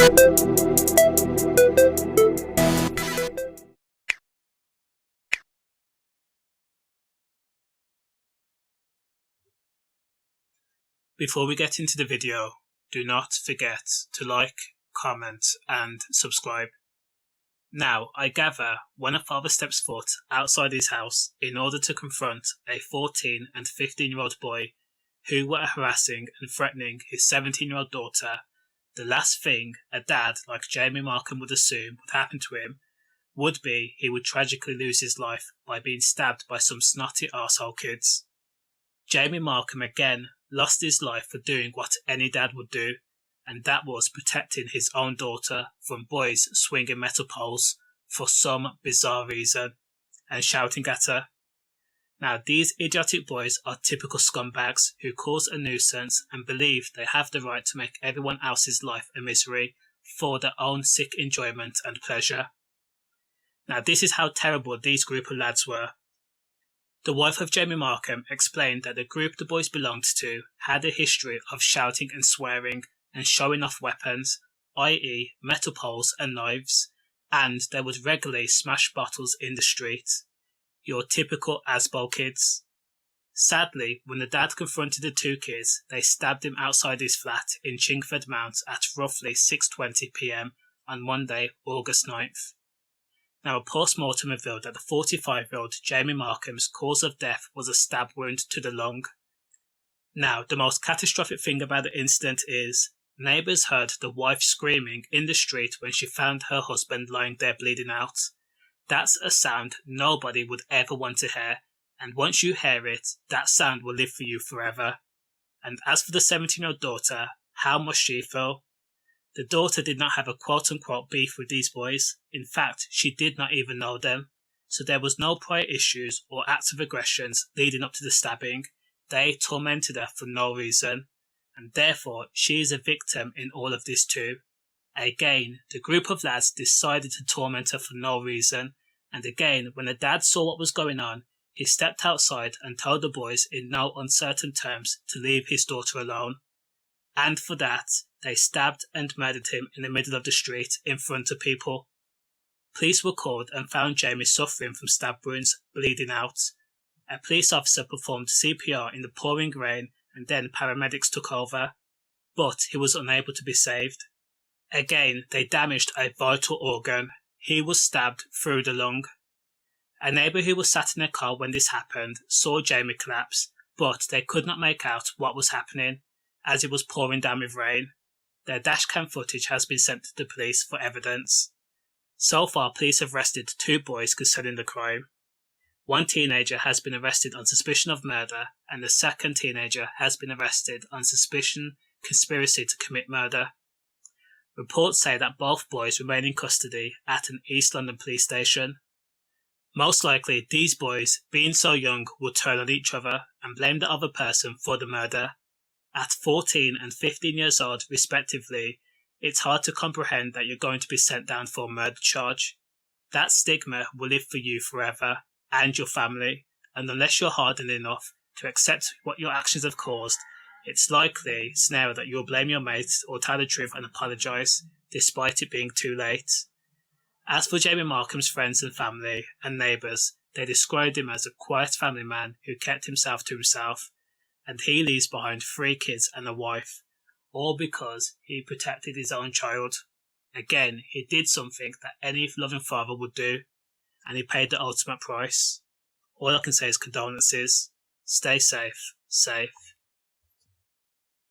Before we get into the video, do not forget to like, comment and subscribe. Now, I gather when a father steps foot outside his house in order to confront a 14 and 15-year-old boy who were harassing and threatening his 17-year-old daughter, the last thing a dad like Jamie Markham would assume would happen to him would be he would tragically lose his life by being stabbed by some snotty arsehole kids. Jamie Markham again lost his life for doing what any dad would do, and that was protecting his own daughter from boys swinging metal poles for some bizarre reason and shouting at her. Now, these idiotic boys are typical scumbags who cause a nuisance and believe they have the right to make everyone else's life a misery for their own sick enjoyment and pleasure. Now, this is how terrible these group of lads were. The wife of Jamie Markham explained that the group the boys belonged to had a history of shouting and swearing and showing off weapons, i.e. metal poles and knives, and they would regularly smash bottles in the street. Your typical Asbol kids. Sadly, when the dad confronted the two kids, they stabbed him outside his flat in Chingford Mount at roughly 6:20 p.m. on Monday, August 9th. Now, a post-mortem revealed that the 45-year-old Jamie Markham's cause of death was a stab wound to the lung. Now, the most catastrophic thing about the incident is neighbours heard the wife screaming in the street when she found her husband lying there bleeding out. That's a sound nobody would ever want to hear, and once you hear it, that sound will live for you forever. And as for the 17-year-old daughter, how must she feel? The daughter did not have a quote-unquote beef with these boys. In fact, she did not even know them. So there was no prior issues or acts of aggressions leading up to the stabbing. They tormented her for no reason. And therefore, she is a victim in all of this too. Again, the group of lads decided to torment her for no reason. And again, when the dad saw what was going on, he stepped outside and told the boys in no uncertain terms to leave his daughter alone. And for that, they stabbed and murdered him in the middle of the street in front of people. Police were called and found Jamie suffering from stab wounds, bleeding out. A police officer performed CPR in the pouring rain and then paramedics took over, but he was unable to be saved. Again, they damaged a vital organ. He was stabbed through the lung. A neighbour who was sat in a car when this happened saw Jamie collapse, but they could not make out what was happening as it was pouring down with rain. Their dashcam footage has been sent to the police for evidence. So far, police have arrested 2 boys concerning the crime. One teenager has been arrested on suspicion of murder, and the second teenager has been arrested on suspicion conspiracy to commit murder. Reports say that both boys remain in custody at an East London police station. Most likely, these boys, being so young, will turn on each other and blame the other person for the murder. At 14 and 15 years old, respectively, it's hard to comprehend that you're going to be sent down for a murder charge. That stigma will live for you forever, and your family, and unless you're hardened enough to accept what your actions have caused, it's likely scenario that you'll blame your mates or tell the truth and apologise, despite it being too late. As for Jamie Markham's friends and family and neighbours, they described him as a quiet family man who kept himself to himself, and he leaves behind 3 kids and a wife, all because he protected his own child. Again, he did something that any loving father would do, and he paid the ultimate price. All I can say is condolences. Stay safe.